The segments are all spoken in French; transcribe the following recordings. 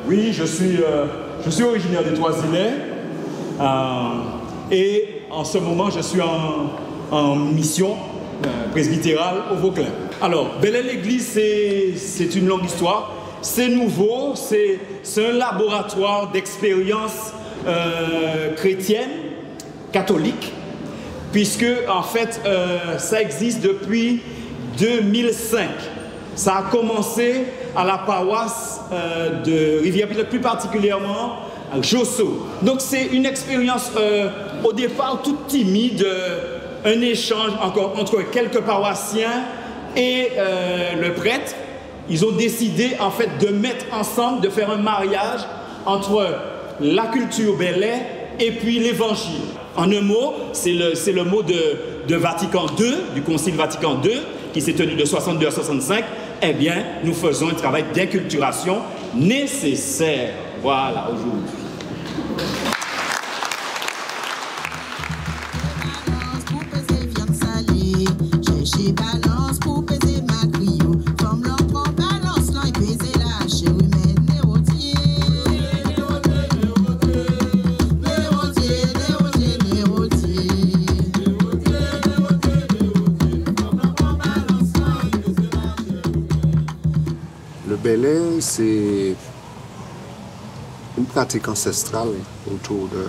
Oui, je suis originaire des Trois-Îlets et en ce moment je suis en mission presbytérale au Vauclin. Alors, Bel-Air-l'Église, c'est une longue histoire, c'est nouveau, c'est un laboratoire d'expérience chrétienne, catholique, puisque en fait ça existe depuis 2005. Ça a commencé à la paroisse de Rivière-Pilote, plus particulièrement à Josso. Donc c'est une expérience au départ toute timide, un échange encore entre quelques paroissiens et le prêtre. Ils ont décidé en fait de mettre ensemble, de faire un mariage entre la culture Bel-Air et puis l'évangile. En un mot, c'est le mot de Vatican II, du Concile Vatican II, qui s'est tenu de 62 à 65. Eh bien, nous faisons un travail d'inculturation nécessaire. Voilà, aujourd'hui. Bel-Air, c'est une pratique ancestrale autour de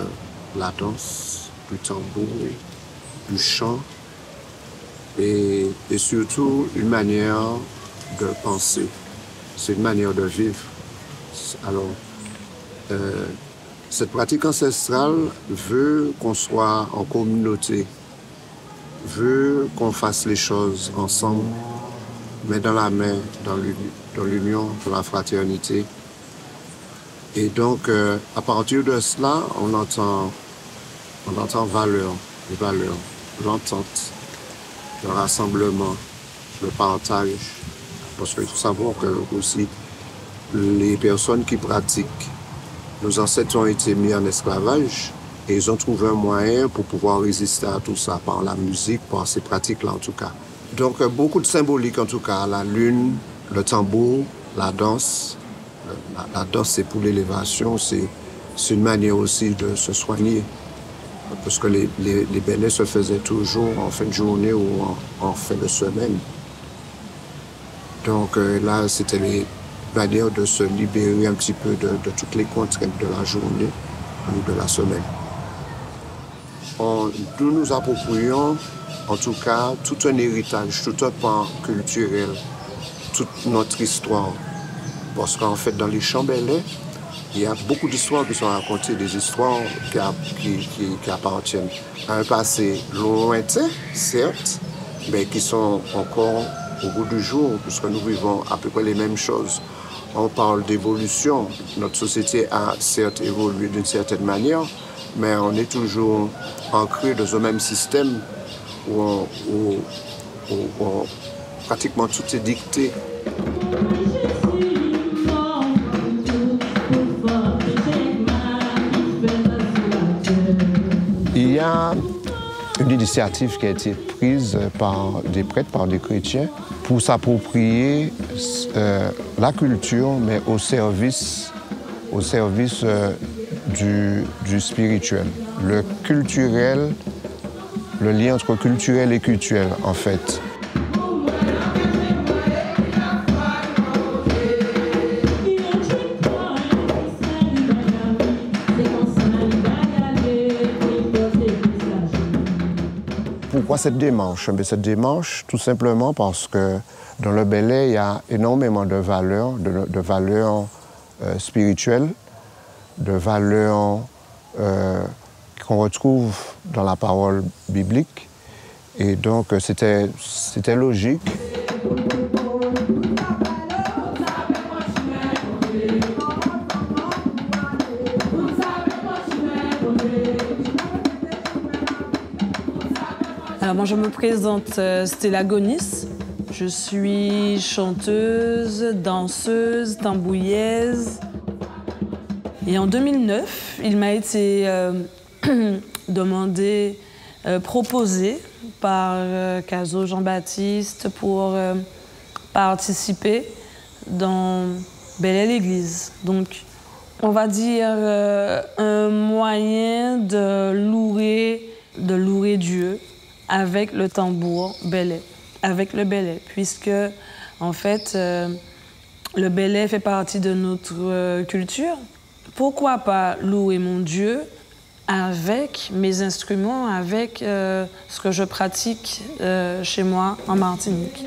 la danse, du tambour, du chant et surtout une manière de penser. C'est une manière de vivre. Alors, cette pratique ancestrale veut qu'on soit en communauté, veut qu'on fasse les choses ensemble, main dans la main, dans l'union, dans la fraternité. Et donc, à partir de cela, on entend les valeurs, l'entente, le rassemblement, le partage. Parce qu'il faut savoir que aussi, les personnes qui pratiquent, nos ancêtres ont été mis en esclavage et ils ont trouvé un moyen pour pouvoir résister à tout ça, par la musique, par ces pratiques-là en tout cas. Donc, beaucoup de symbolique en tout cas, la lune, le tambour, la danse. La danse, c'est pour l'élévation, c'est une manière aussi de se soigner. Parce que les ballets se faisaient toujours en fin de journée ou en fin de semaine. Donc là, c'était les manières de se libérer un petit peu de toutes les contraintes de la journée ou de la semaine. Nous nous approprions, en tout cas, tout un héritage, tout un pan culturel, toute notre histoire. Parce qu'en fait, dans les chants Bel-Air, il y a beaucoup d'histoires qui sont racontées, des histoires qui appartiennent à un passé lointain, certes, mais qui sont encore au bout du jour, puisque nous vivons à peu près les mêmes choses. On parle d'évolution. Notre société a certes évolué d'une certaine manière, mais on est toujours ancré dans un même système où pratiquement tout est dicté. Il y a une initiative qui a été prise par des prêtres, par des chrétiens, pour s'approprier la culture, mais au service du spirituel. Le culturel, le lien entre culturel et cultuel, en fait. Pourquoi cette démarche? Cette démarche, tout simplement parce que dans le Belait, il y a énormément de valeurs, de valeurs spirituelles, de valeurs qu'on retrouve dans la parole biblique. Et donc, c'était logique. Alors moi, je me présente Stella Gonis. Je suis chanteuse, danseuse, tambouillaise. Et en 2009, il m'a été demandé, proposé par Caso Jean-Baptiste pour participer dans Belle l'Église. Donc, on va dire un moyen de louer Dieu avec le tambour Belait, avec le Belait, puisque en fait le Belait fait partie de notre culture. Pourquoi pas louer mon Dieu avec mes instruments, avec ce que je pratique chez moi en Martinique.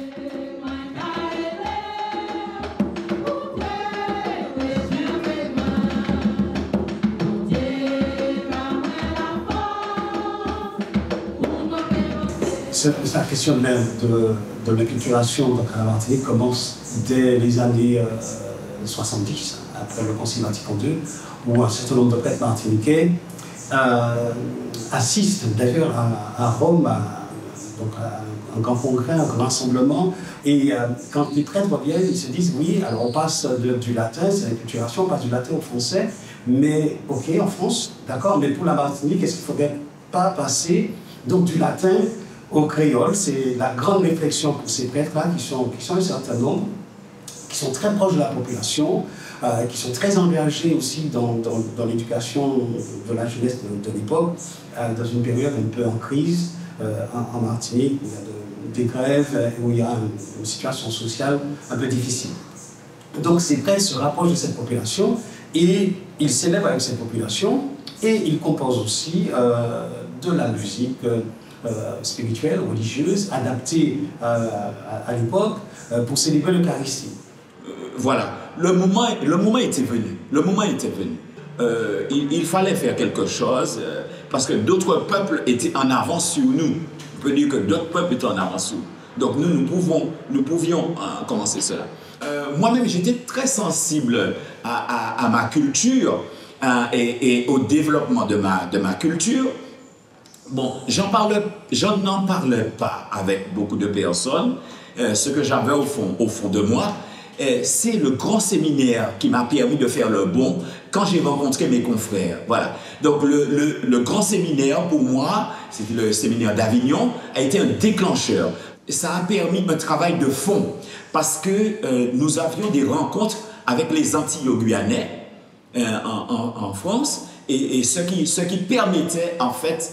La question même de l'inculturation à la Martinique commence dès les années 70, après le Concile Vatican II, où un certain nombre de prêtres martiniquais assistent d'ailleurs à Rome à un grand congrès, un grand rassemblement, et quand les prêtres reviennent, ils se disent oui, alors on passe du latin, c'est l'inculturation, on passe du latin au français, mais ok, en France, d'accord, mais pour la Martinique, est-ce qu'il ne faudrait pas passer donc du latin au créole? C'est la grande réflexion pour ces prêtres-là, qui sont un certain nombre, qui sont très proches de la population, qui sont très engagés aussi dans l'éducation de la jeunesse de l'époque, dans une période un peu en crise en Martinique, où il y a des grèves, où il y a une situation sociale un peu difficile. Donc ces prêtres se rapprochent de cette population et ils s'élèvent avec cette population et ils composent aussi de la musique spirituelle, religieuse, adaptée à l'époque pour célébrer l'Eucharistie. Voilà, le moment était venu. Le moment était venu. Il fallait faire quelque chose parce que d'autres peuples étaient en avance sur nous. On peut dire que d'autres peuples étaient en avance sur nous. Donc nous pouvions commencer cela. Moi-même, j'étais très sensible à ma culture et au développement de ma culture. Bon, j'en n'en parlais pas avec beaucoup de personnes. Ce que j'avais au fond de moi, c'est le grand séminaire qui m'a permis de faire le bond quand j'ai rencontré mes confrères. Voilà. Donc le grand séminaire, pour moi, c'est le séminaire d'Avignon, a été un déclencheur. Ça a permis un travail de fond parce que nous avions des rencontres avec les Antillais-Guyanais en France et ce qui permettait en fait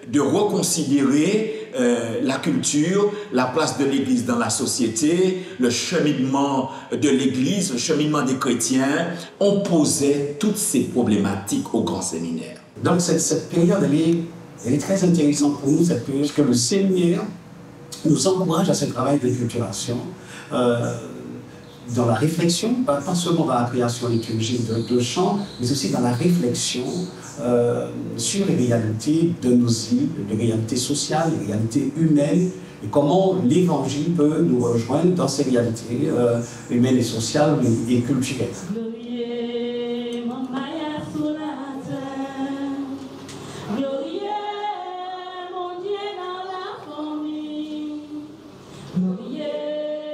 de reconsidérer la culture, la place de l'Église dans la société, le cheminement de l'Église, le cheminement des chrétiens. On posait toutes ces problématiques au grand séminaire. Donc cette période, elle est très intéressante pour nous, cette période, parce que le séminaire nous encourage à ce travail de culturation, dans la réflexion, pas seulement dans la création liturgique de chants, mais aussi dans la réflexion sur les réalités de nos îles, les réalités sociales, les réalités humaines, et comment l'Évangile peut nous rejoindre dans ces réalités humaines et sociales et culturelles.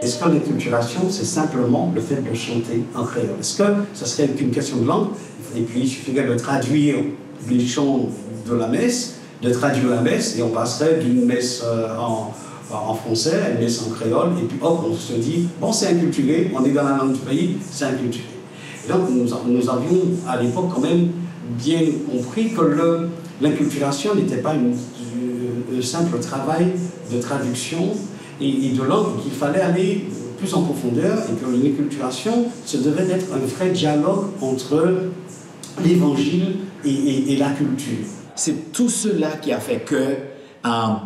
Est-ce que l'inculturation, c'est simplement le fait de chanter en créole? Est-ce que ça serait une question de langue? Et puis il suffirait de traduire les chants de la messe, de traduire la messe, et on passerait d'une messe en français à une messe en créole, et puis hop, on se dit, bon, c'est inculturé, on est dans la langue du pays, c'est inculturé. Et donc nous avions à l'époque quand même bien compris que l'inculturation n'était pas un simple travail de traduction et de langue, qu'il fallait aller plus en profondeur, et que l'inculturation, ça devait être un vrai dialogue entre l'évangile et la culture. C'est tout cela qui a fait que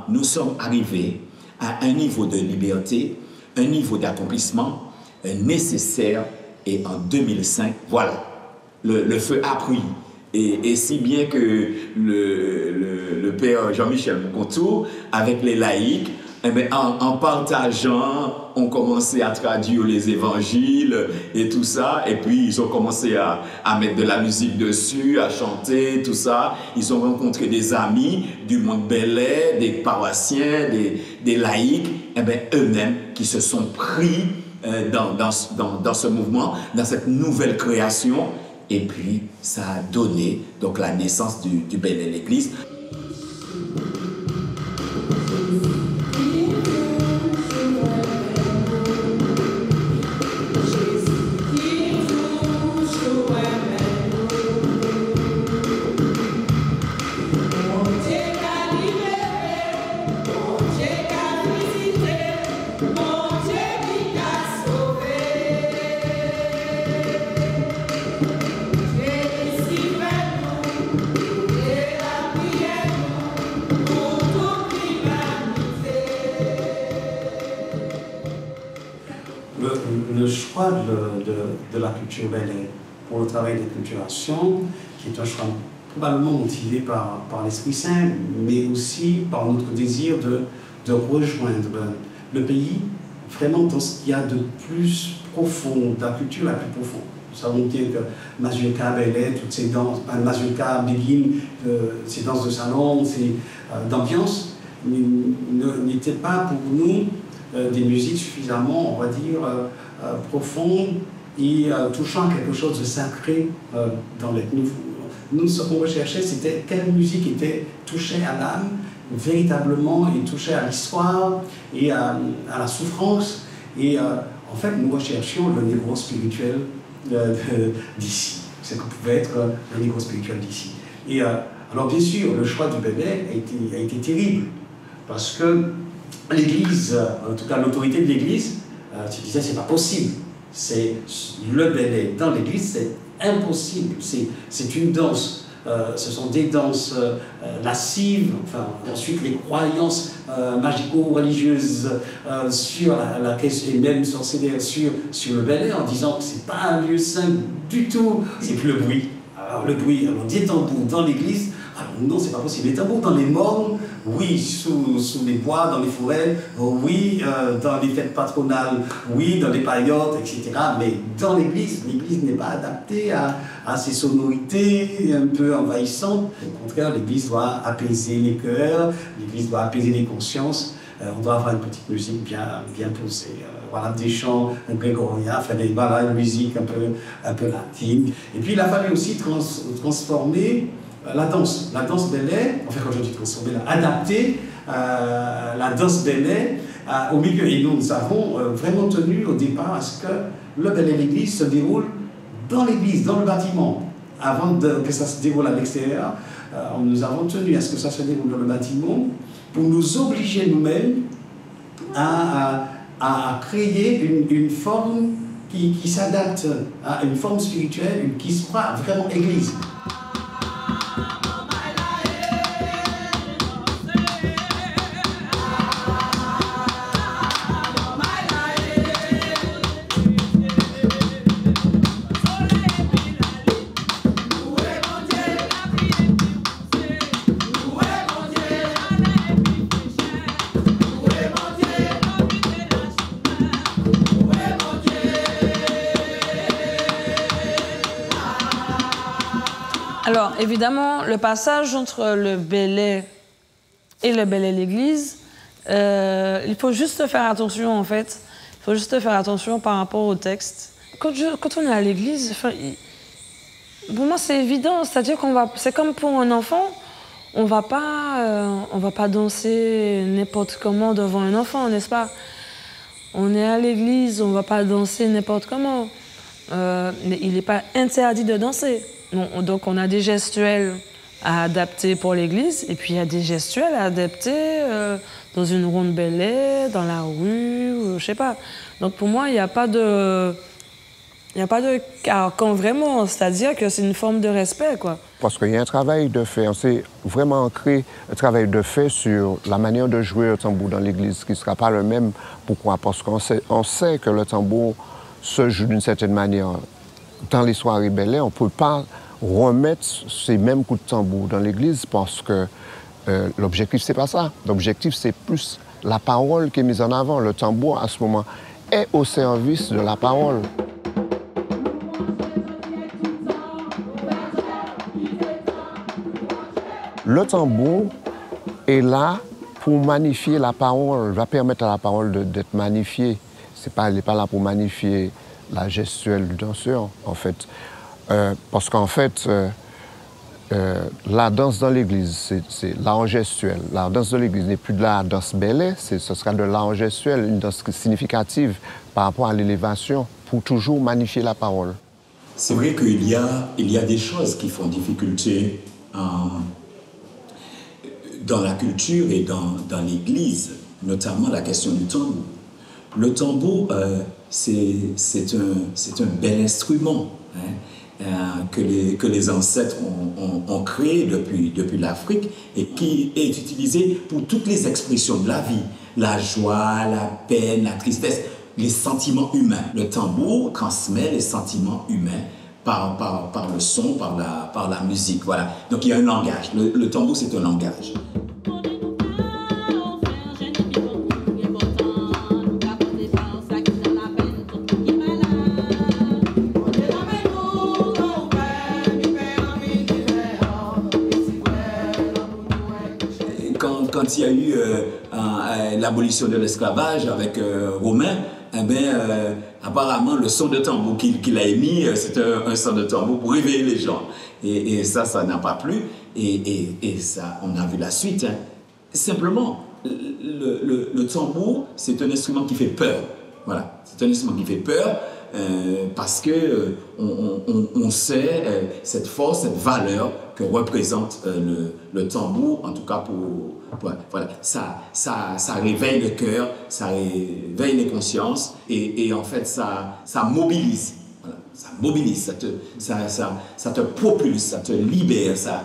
nous sommes arrivés à un niveau de liberté, un niveau d'accomplissement nécessaire. Et en 2005, voilà, le feu a pris. Et si bien que le père Jean-Michel Moukontour, avec les laïcs, eh bien, en partageant, ont commencé à traduire les évangiles et tout ça. Et puis, ils ont commencé à mettre de la musique dessus, à chanter, tout ça. Ils ont rencontré des amis du monde belais, des paroissiens, des laïcs, eh bien, eux-mêmes qui se sont pris dans ce mouvement, dans cette nouvelle création. Et puis, ça a donné donc, la naissance du Bel Air l'Église. Le choix de la culture Bel Air pour le travail d'acculturation, qui est un choix probablement motivé par l'Esprit Saint, mais aussi par notre désir de rejoindre le pays vraiment dans ce qu'il y a de plus profond, de la culture la plus profonde. Nous savons bien que Mazurka, Bel Air, toutes ces danses, Mazurka, Béguine, ces danses de salon, ces d'ambiance, n'étaient pas pour nous des musiques suffisamment, on va dire, profondes et touchant à quelque chose de sacré dans l'être. Nous, ce qu'on recherchait, c'était quelle musique était touchée à l'âme, véritablement, et touchée à l'histoire et à la souffrance. Et en fait, nous recherchions le niveau spirituel d'ici, ce que pouvait être le niveau spirituel d'ici. Et alors, bien sûr, le choix du Bel Air a été terrible, parce que l'Église, en tout cas l'autorité de l'Église, tu disais c'est pas possible. C'est le Bel Air dans l'Église, c'est impossible. C'est une danse. Ce sont des danses lascives. Enfin, ensuite les croyances magico-religieuses sur la question et même sorcellerie sur le Bel Air, en disant que c'est pas un lieu saint du tout. C'est plus le bruit. Alors le bruit, alors des tambours dans l'Église. Alors non, c'est pas possible. Les tambours dans les mornes, oui, sous les bois, dans les forêts, oui, dans les fêtes patronales, oui, dans les paillotes, etc. Mais dans l'Église, l'Église n'est pas adaptée à ces sonorités un peu envahissantes. Au contraire, l'Église doit apaiser les cœurs, l'Église doit apaiser les consciences. On doit avoir une petite musique bien posée. Voilà, des chants grégoriens, enfin, une musique un peu latine. Et puis, il a fallu aussi transformer la danse Bel Air, enfin quand je dis transformer, adapter la danse Bel Air au milieu. Et nous avons vraiment tenu au départ à ce que le Bel Air l'Église se déroule dans l'Église, dans le bâtiment. Avant que ça se déroule à l'extérieur, nous avons tenu à ce que ça se déroule dans le bâtiment pour nous obliger nous-mêmes à créer une forme qui s'adapte à une forme spirituelle, qui sera vraiment Église. Alors, évidemment, le passage entre le Bel Air et le Bel Air l'Église, il faut juste faire attention, en fait. Il faut juste faire attention par rapport au texte. Quand on est à l'église, pour moi, c'est évident. C'est-à-dire c'est comme pour un enfant, on va pas danser n'importe comment devant un enfant, n'est-ce pas? On est à l'église, on va pas danser n'importe comment. Mais il n'est pas interdit de danser. Donc on a des gestuels à adapter pour l'église, et puis il y a des gestuels à adapter dans une ronde Bel Air, dans la rue, je sais pas. Donc pour moi, il n'y a pas de Il n'y a pas de carcan vraiment, c'est-à-dire que c'est une forme de respect, quoi. Parce qu'il y a un travail de fait, on s'est vraiment ancré un travail de fait sur la manière de jouer le tambour dans l'église, qui ne sera pas le même. Pourquoi? Parce qu'on sait que le tambour se joue d'une certaine manière. Dans les soirées Bel Air, on ne peut pas remettre ces mêmes coups de tambour dans l'église parce que l'objectif, c'est pas ça. L'objectif, c'est plus la parole qui est mise en avant. Le tambour, à ce moment, est au service de la parole. Le tambour est là pour magnifier la parole, va permettre à la parole d'être magnifiée. Il n'est pas là pour magnifier la gestuelle du danseur, en fait. Parce qu'en fait, la danse dans l'église, c'est l'art gestuel. La danse de l'église n'est plus de la danse Bel Air, ce sera de l'art gestuel, une danse significative par rapport à l'élévation, pour toujours magnifier la parole. C'est vrai qu'il y a des choses qui font difficulté dans la culture et dans l'Église, notamment la question du tambour. Le tambour, c'est un bel instrument que les ancêtres ont créé depuis l'Afrique et qui est utilisé pour toutes les expressions de la vie, la joie, la peine, la tristesse, les sentiments humains. Le tambour transmet les sentiments humains par le son, par la musique. Voilà. Donc il y a un langage. Le tambour, c'est un langage. Quand il y a eu l'abolition de l'esclavage avec Romain, apparemment le son de tambour qu'il a émis, c'était un son de tambour pour réveiller les gens. Et ça n'a pas plu. Et ça, on a vu la suite. Hein. Simplement, le tambour, c'est un instrument qui fait peur. Voilà, c'est un instrument qui fait peur parce que on sait cette force, cette valeur que représente le tambour, en tout cas voilà, ça réveille le cœur, ça réveille les consciences et en fait ça mobilise, voilà, ça mobilise, ça te propulse, ça te libère, ça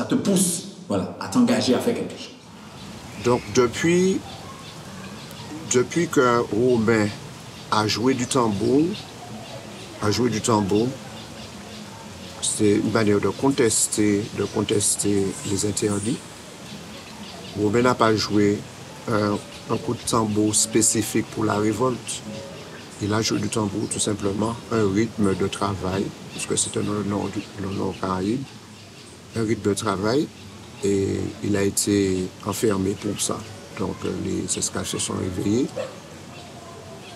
te pousse, voilà, à t'engager à faire quelque chose. Donc depuis que Romain a joué du tambour, c'est une manière de contester les interdits. Romain n'a pas joué un coup de tambour spécifique pour la révolte. Il a joué du tambour tout simplement, un rythme de travail, parce que c'est un honneur caraïbe, un rythme de travail, et il a été enfermé pour ça. Donc les esclaves se sont réveillés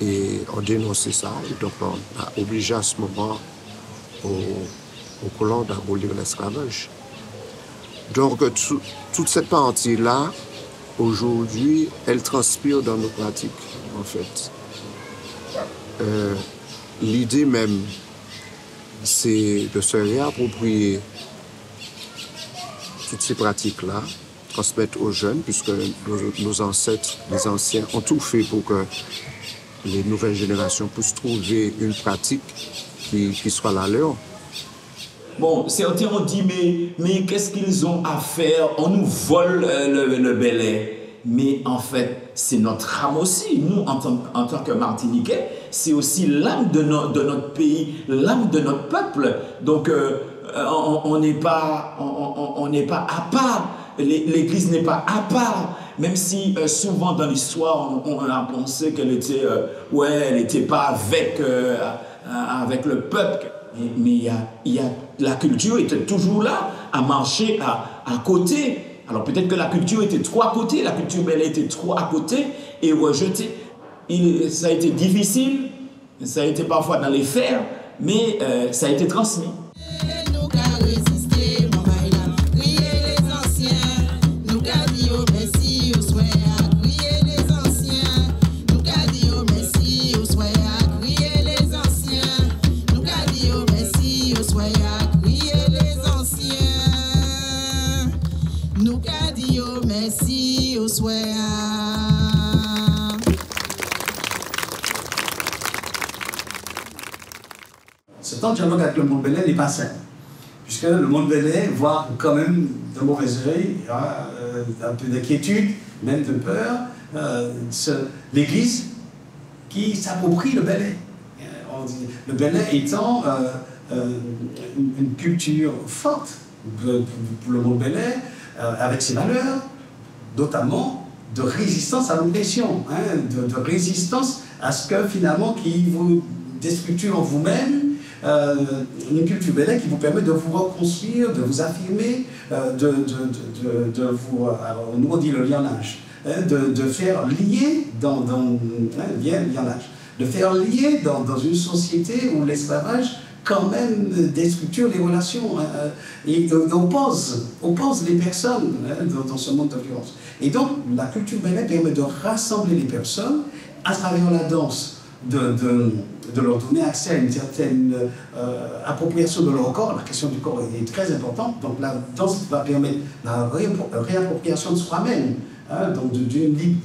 et ont dénoncé ça. Et donc on a obligé à ce moment aux colons d'abolir l'esclavage. Donc toute cette partie-là, aujourd'hui, elle transpire dans nos pratiques, en fait. L'idée même, c'est de se réapproprier toutes ces pratiques-là, transmettre aux jeunes, puisque nos ancêtres, les anciens, ont tout fait pour que les nouvelles générations puissent trouver une pratique qui soit la leur. Bon, certains ont dit, mais qu'est-ce qu'ils ont à faire? On nous vole le Bel Air. Mais en fait, c'est notre âme aussi. Nous, en tant que Martiniquais, c'est aussi l'âme de notre pays, l'âme de notre peuple. Donc, on n'est pas à part. L'Église n'est pas à part. Même si souvent dans l'histoire, on a pensé qu'elle était, elle n'était pas avec le peuple. Mais la culture était toujours là, à marcher à côté. Alors peut-être que la culture était trop à côté, la culture Bel Air était trop à côté et rejetée. Ça a été difficile, ça a été parfois dans les fers, mais ça a été transmis. Ce temps de dialogue avec le monde belais n'est pas simple, puisque le monde belais voit quand même de mauvais œil, un peu d'inquiétude, même de peur, l'Église qui s'approprie le belais. Le belais étant une culture forte pour le monde belais, avec ses valeurs, notamment de résistance à l'oppression, de résistance à ce que finalement qui vous déstructure en vous-même, une culture belais qui vous permet de vous reconstruire, de vous affirmer, de vous, nous on dit le lionnage, de faire lier lionnage, de faire lier dans une société où l'esclavage quand même déstructure les relations et oppose les personnes dans ce monde de violence. Et donc, la culture belais permet de rassembler les personnes à travers la danse, de leur donner accès à une certaine appropriation de leur corps. La question du corps est très importante. Donc, la danse va permettre la réappropriation de soi-même. Donc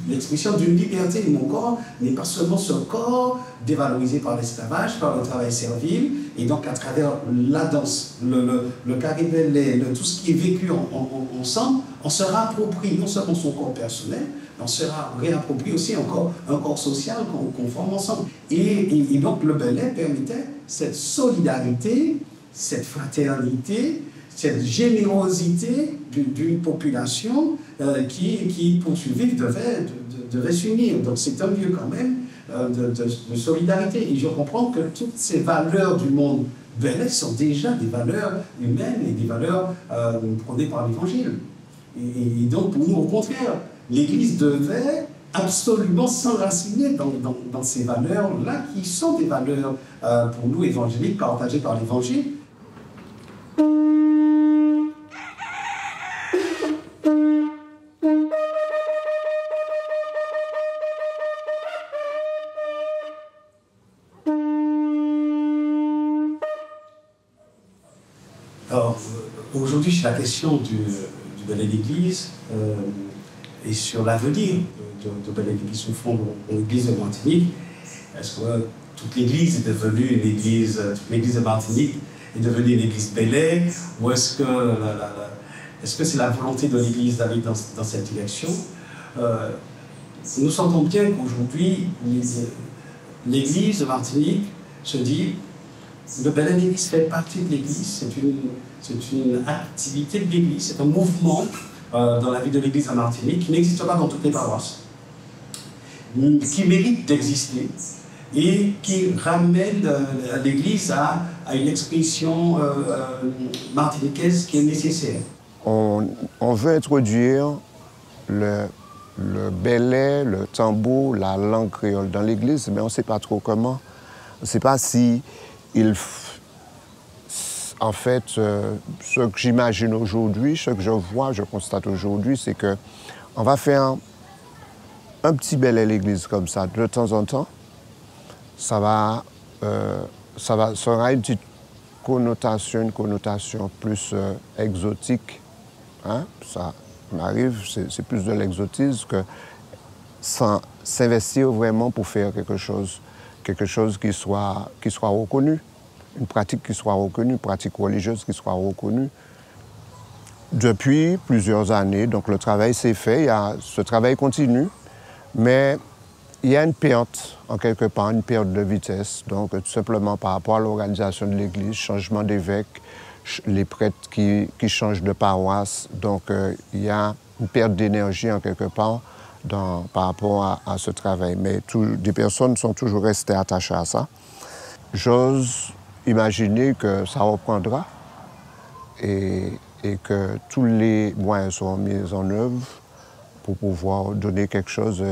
l'expression d'une liberté de mon corps n'est pas seulement ce corps dévalorisé par l'esclavage, par le travail servile, et donc à travers la danse, le caribelais, tout ce qui est vécu ensemble, on se réapproprie non seulement son corps personnel, mais on se réapproprie aussi un corps social qu'on forme ensemble. Et donc le belais permettait cette solidarité, cette fraternité, cette générosité d'une population qui, pour survivre, devait s'unir. Donc c'est un lieu quand même de solidarité. Et je comprends que toutes ces valeurs du monde belais sont déjà des valeurs humaines et des valeurs prônées par l'Évangile. Et donc pour nous, au contraire, l'Église devait absolument s'enraciner dans ces valeurs-là, qui sont des valeurs pour nous évangéliques, partagées par l'Évangile. Alors, aujourd'hui, sur la question du ballet d'église et sur l'avenir de ballet d'église au fond de l'église de Martinique, est-ce que toute l'église est devenue une église, toute l'église de Martinique est devenue une église belay, ou est-ce que c'est la volonté de l'église d'aller dans cette direction? Nous sentons bien qu'aujourd'hui, l'église de Martinique se dit le ballet d'église fait partie de l'église, c'est une activité de l'église, c'est un mouvement dans la vie de l'église à Martinique qui n'existe pas dans toutes les paroisses, qui mérite d'exister et qui ramène l'église à une expression martiniquaise qui est nécessaire. On veut introduire le belay, le tambour, la langue créole dans l'église, mais on ne sait pas trop comment. On ne sait pas si en fait, ce que j'imagine aujourd'hui, ce que je vois, je constate aujourd'hui, c'est qu'on va faire un petit belay à l'église comme ça, de temps en temps. Ça aura une petite connotation plus exotique. Hein? Ça m'arrive, c'est plus de l'exotisme que sans s'investir vraiment pour faire quelque chose qui soit reconnu, une pratique qui soit reconnue, une pratique religieuse qui soit reconnue. Depuis plusieurs années, donc le travail s'est fait, ce travail continue, mais il y a une perte, en quelque part, une perte de vitesse, donc tout simplement par rapport à l'organisation de l'Église, changement d'évêque, les prêtres qui changent de paroisse, donc il y a une perte d'énergie, en quelque part, par rapport à ce travail. Mais des personnes sont toujours restées attachées à ça. J'ose imaginer que ça reprendra et que tous les moyens seront mis en œuvre pour pouvoir donner quelque chose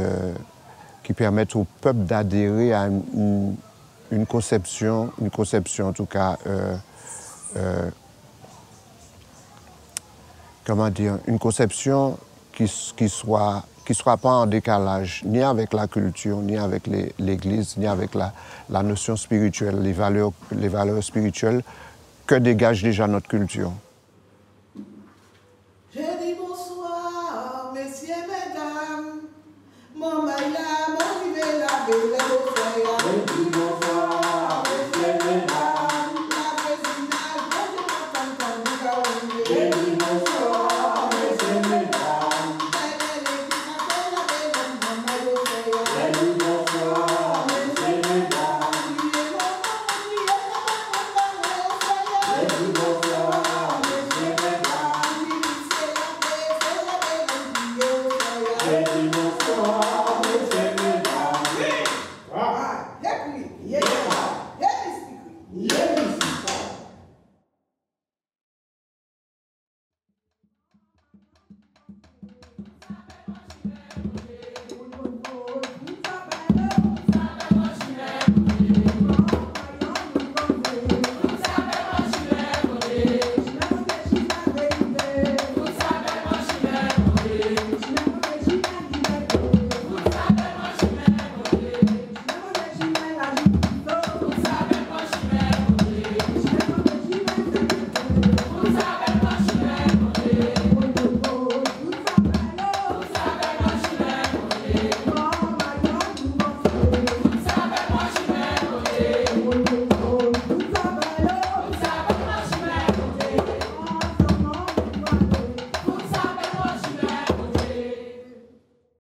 qui permette au peuple d'adhérer à une conception en tout cas, comment dire, une conception qui soit pas en décalage ni avec la culture, ni avec l'Église, ni avec la notion spirituelle, les valeurs spirituelles que dégage déjà notre culture.